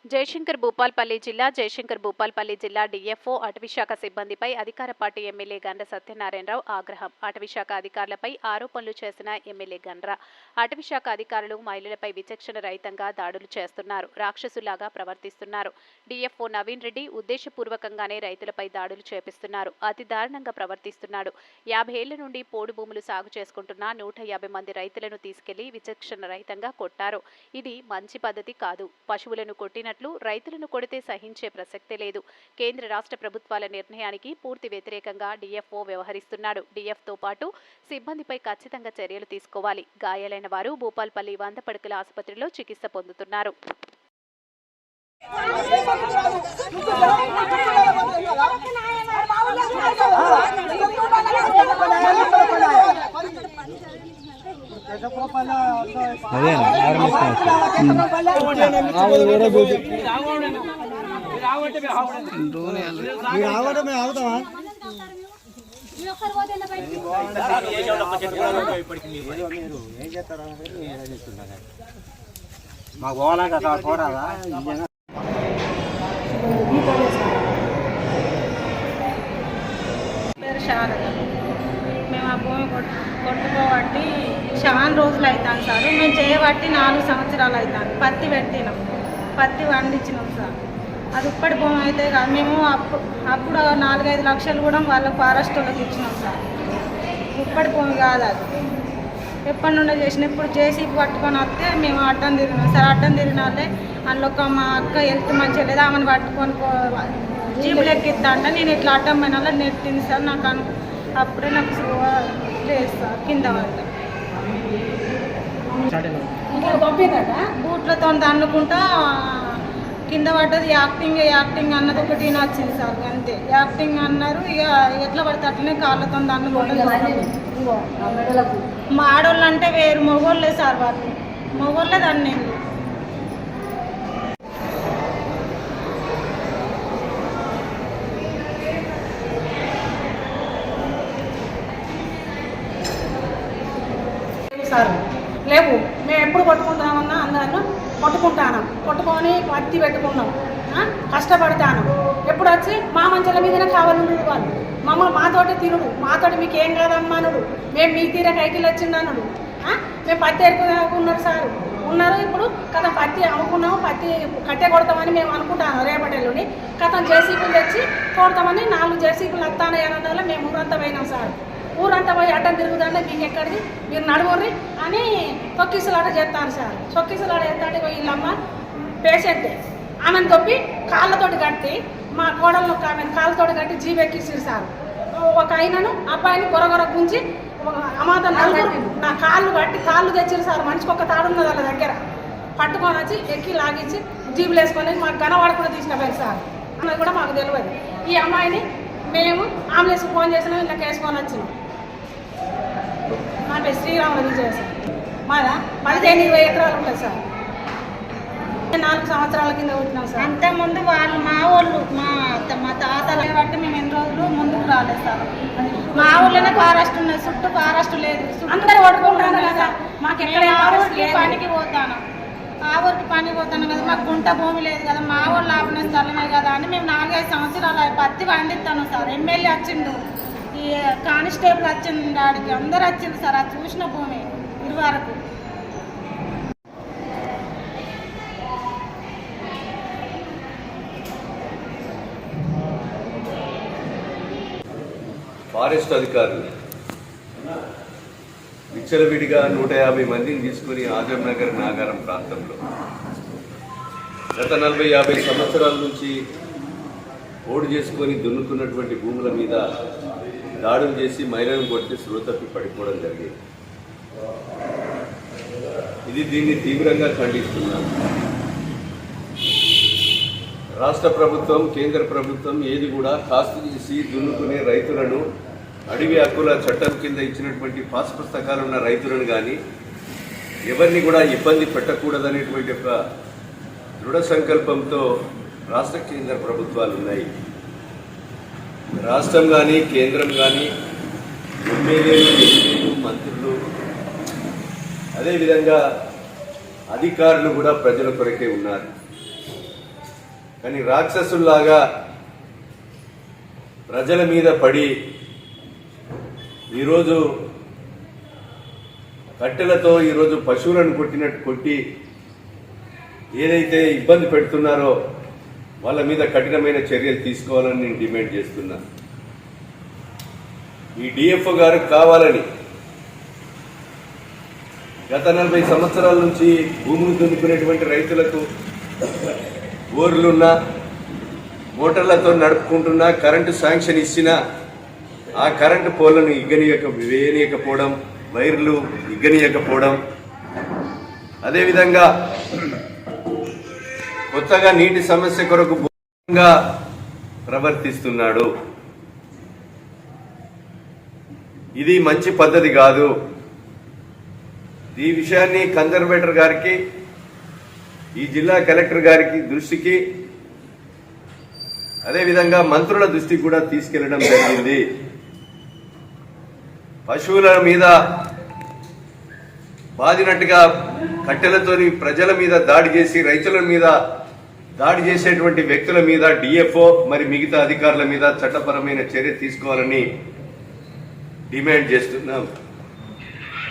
జయశంకర్ భూపాల్పల్లి జిల్లా డీఎఫ్ఓ అటవీశాఖ సిబ్బందిపై అధికార పార్టీ ఎమ్మెల్యే గండ్ర సత్యనారాయణరావు ఆగ్రహం. అటవీశాఖ అధికారులపై ఆరోపణలు చేసిన ఎమ్మెల్యే గండ్ర, అటవీశాఖ అధికారులు మహిళలపై విచక్షణ రహితంగా దాడులు చేస్తున్నారు, రాక్షసులాగా ప్రవర్తిస్తున్నారు. డీఎఫ్ఓ నవీన్ రెడ్డి ఉద్దేశపూర్వకంగానే రైతులపై దాడులు చేపిస్తున్నారు, అతి దారుణంగా ప్రవర్తిస్తున్నాడు. 50 ఏళ్ల నుండి పోడు భూములు సాగు చేసుకుంటున్న 150 మంది రైతులను తీసుకెళ్లి విచక్షణ రహితంగా కొట్టారు. ఇది మంచి పద్ధతి కాదు. పశువులను కొట్టిన రైతులను కొడితే సహించే ప్రసక్తే లేదు. కేంద్ర రాష్ట్ర ప్రభుత్వాల నిర్ణయానికి పూర్తి వ్యతిరేకంగా డీఎఫ్ఓ వ్యవహరిస్తున్నాడు. డీఎఫ్తో పాటు సిబ్బందిపై ఖచ్చితంగా చర్యలు తీసుకోవాలి. గాయాలైన వారు భూపాల్పల్లి 100 పడకల ఆసుపత్రిలో చికిత్స పొందుతున్నారు. మాకు పోవాలా కదా పోరాదా మేము ఆ భూమి కొట్టుకోబట్టి చాలా రోజులు అవుతాను సార్. మేము చేయబట్టి 4 సంవత్సరాలు అవుతాను. పత్తి పెట్టినాం, పత్తి పండించినాం సార్. అది ఇప్పటి భూమి అయితే కాదు. మేము అప్పుడు 4-5 లక్షలు కూడా వాళ్ళ ఫారెస్ట్ వాళ్ళకి ఇచ్చినాం సార్. ఇప్పటి భూమి కాదు అది. ఎప్పటి నుండో చేసిన ఇప్పుడు జేసీబీ పట్టుకొని వస్తే మేము అడ్డం తిరిగినాం సార్. అడ్డం తిరిగినాలే అందులో మా అక్క హెల్త్ మంచిగా లేదు, ఆమెను పట్టుకొని జీబులు ఎక్కిస్తా అంటే నేను ఇట్లా అడ్డం పోయినా నెట్టింది సార్. నాకు అప్పుడే నాకు లేదు సార్. కింద పడ్డా బూట్లతో అనుకుంటా కింద పడ్డది. యాక్టింగ్ అన్నది ఒకటి నచ్చింది సార్. అంతే యాక్టింగ్ అన్నారు. ఇక ఎట్లా పడితే అట్లనే కాళ్ళతో అనుకుంటా. మా ఆడవాళ్ళు అంటే వేరు, మగవాళ్ళే సార్. వాళ్ళు మగవాళ్ళే దాన్ని సార్ లేవు. మేము ఎప్పుడు కొట్టుకుంటామన్నా అందరూ కొట్టుకొని పత్తి పెట్టుకున్నాం, కష్టపడతాను. ఎప్పుడు వచ్చి మా మంచాల మీదనే కావాలన్నాడు వాళ్ళు. మమ్మల్ని మాతోటి తినుడు, మాతోటి మీకు ఏం కాదమ్మానుడు, మేము మీ తీర కైకిలు వచ్చిందన్నాడు. మేము పత్తి ఎరుకున్నారు సార్ ఉన్నారు. ఇప్పుడు కథ పత్తి అమ్ముకున్నాము, పత్తి కట్టె కొడతామని మేము అనుకుంటాను. రేపటిలోని కథ జేసీబీలు తెచ్చి కొడతామని 4 జేసీబీలు వస్తానని అనడం మేము ఊరంతా పోయినాం సార్. ఊరంతా పోయి అడ్డం తిరుగుతుంటే మీకు ఎక్కడిది, మీరు నడువుర్రి అని తొక్కిసలాట చేస్తాను సార్. తొక్కిసలాట చేస్తాంటే వీళ్ళమ్మ పేషెంట్ ఆమెను తొప్పి కాళ్ళతోటి కట్టి, మా కోడలను ఆమెను కాళ్ళతోటి కట్టి జీబెక్కిస్తారు సార్. ఒక ఆయనను అబ్బాయిని గొరగొర గుంచి అమాత నలుగురు నా కాళ్ళు తెచ్చారు సార్. మనిషికి ఒక తాడున్నది వాళ్ళ దగ్గర. పట్టుకొని వచ్చి ఎక్కి లాగించి జీబులు వేసుకొని మాకు గనవాడ కూడా తీసుకుపోయారు సార్. అన్నది కూడా మాకు తెలియదు. ఈ అమ్మాయిని మేము అంబులెన్స్ ఫోన్ చేసినాం, ఇలా వేసుకొని వచ్చినాం. నా పేరు శ్రీరాముల విజయ సార్. మాదా 15-20 ఎకరాలు ఉంటుంది సార్. 4 సంవత్సరాల కింద పుట్టినాం సార్. అంతకుముందు వాళ్ళు మా వాళ్ళు మా తాతలు బట్టి మేము ఎన్ని రోజులు ముందుకు రాలేదు సార్. మా ఊళ్ళోనే ఫారెస్ట్ ఉన్నది, చుట్టూ ఫారెస్ట్ లేదు. అందరూ కొట్టుకుంటాను కదా. మాకు ఎక్కడ పనికి పోతాను, ఆ ఊరికి పనికి పోతాను కదా. మాకు గుంట భూమి లేదు కదా, మా వాళ్ళు ఆపిన స్థలమే కదా అని మేము 4-5 సంవత్సరాలు పత్తి పండిస్తాను సార్. ఎమ్మెల్యే వచ్చిండు, ఈ కానిస్టేబుల్ వచ్చింది, ఆడికి అందరు వచ్చింది సార్. అది చూసిన భూమి ఇరువరకు. ఫారెస్ట్ అధికారులు విచ్చలవిడిగా 150 మందిని తీసుకుని ఆజం నగర్ నాగారం ప్రాంతంలో గత 40-50 సంవత్సరాల నుంచి పోడు చేసుకొని దున్నుకున్నటువంటి భూముల మీద దాడులు చేసి మహిళలను కొట్టి స్పృహ తప్పి పడిపోవడం జరిగింది. దీన్ని తీవ్రంగా ఖండిస్తున్నాం. రాష్ట్ర ప్రభుత్వం, కేంద్ర ప్రభుత్వం ఏది కూడా కాస్తు చేసి దున్నుకునే రైతులను, అడవి హక్కుల చట్టం కింద ఇచ్చినటువంటి పాస్ పుస్తకాలు ఉన్న రైతులను కానీ ఎవరిని కూడా ఇబ్బంది పెట్టకూడదనేటువంటి ఒక దృఢ సంకల్పంతో రాష్ట్ర కేంద్ర ప్రభుత్వాలు ఉన్నాయి. రాష్ట్రం కానీ కేంద్రం కానీ ఎమ్మెల్యేలు, ఎంపీలు, మంత్రులు, అదేవిధంగా అధికారులు కూడా ప్రజల కొరకే ఉన్నారు. కానీ రాక్షసుల్లాగా ప్రజల మీద పడి ఈరోజు కట్టెలతో ఈరోజు పశువులను కొట్టినట్టు కొట్టి ఏదైతే ఇబ్బంది పెడుతున్నారో వాళ్ళ మీద కఠినమైన చర్యలు తీసుకోవాలని నేను డిమాండ్ చేస్తున్నా. ఈ డిఎఫ్ఓ గారు కావాలని గత 40 సంవత్సరాల నుంచి భూములు దున్నుకునేటువంటి రైతులకు బోర్లున్నా మోటార్లతో నడుపుకుంటున్నా కరెంటు శాంక్షన్ ఇచ్చినా ఆ కరెంటు పోలను వేయనీయకపోవడం, వైర్లు ఇగ్గనీయకపోవడం, అదేవిధంగా కొత్తగా నీటి సమస్య కొరకు ప్రవర్తిస్తున్నాడు. ఇది మంచి పద్ధతి కాదు. ఈ విషయాన్ని కన్జర్వేటర్ గారికి, ఈ జిల్లా కలెక్టర్ గారికి దృష్టికి, అదేవిధంగా మంత్రుల దృష్టికి కూడా తీసుకెళ్లడం జరిగింది. పశువుల మీద బాధినట్టుగా కట్టెలతోని ప్రజల మీద దాడి చేసి రైతుల మీద దాడి చేసేటువంటి వ్యక్తుల మీద డిఎఫ్ఓ మరి మిగతా అధికారుల మీద చట్టపరమైన చర్య తీసుకోవాలని డిమాండ్ చేస్తున్నాం.